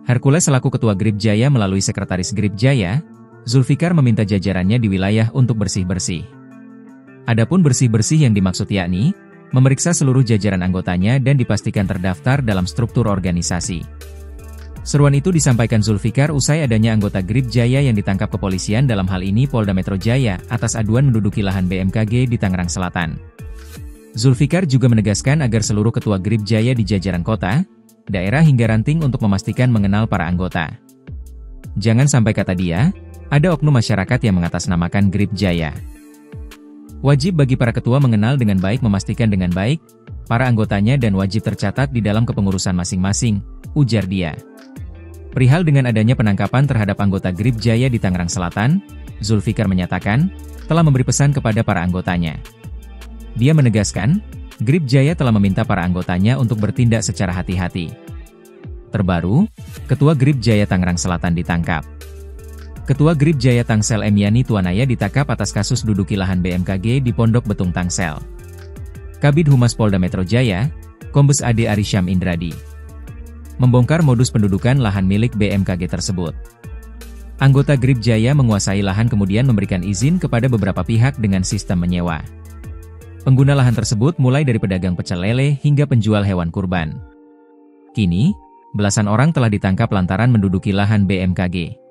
Hercules selaku Ketua Grip Jaya melalui Sekretaris Grip Jaya, Zulfikar meminta jajarannya di wilayah untuk bersih-bersih. Adapun bersih-bersih yang dimaksud yakni, memeriksa seluruh jajaran anggotanya dan dipastikan terdaftar dalam struktur organisasi. Seruan itu disampaikan Zulfikar usai adanya anggota Grip Jaya yang ditangkap kepolisian dalam hal ini Polda Metro Jaya atas aduan menduduki lahan BMKG di Tangerang Selatan. Zulfikar juga menegaskan agar seluruh ketua Grip Jaya di jajaran kota, daerah hingga ranting untuk memastikan mengenal para anggota. Jangan sampai kata dia, ada oknum masyarakat yang mengatasnamakan Grip Jaya. Wajib bagi para ketua mengenal dengan baik memastikan dengan baik, para anggotanya dan wajib tercatat di dalam kepengurusan masing-masing, ujar dia. Perihal dengan adanya penangkapan terhadap anggota Grip Jaya di Tangerang Selatan, Zulfikar menyatakan, telah memberi pesan kepada para anggotanya. Dia menegaskan, Grip Jaya telah meminta para anggotanya untuk bertindak secara hati-hati. Terbaru, Ketua Grip Jaya Tangerang Selatan ditangkap. Ketua Grip Jaya Tangsel M. Yani Tuanaya ditangkap atas kasus duduki lahan BMKG di Pondok Betung Tangsel. Kabid Humas Polda Metro Jaya, Kombes Ade Arisyam Indradi, membongkar modus pendudukan lahan milik BMKG tersebut. Anggota Grip Jaya menguasai lahan kemudian memberikan izin kepada beberapa pihak dengan sistem menyewa. Pengguna lahan tersebut mulai dari pedagang pecel lele hingga penjual hewan kurban. Kini, belasan orang telah ditangkap lantaran menduduki lahan BMKG.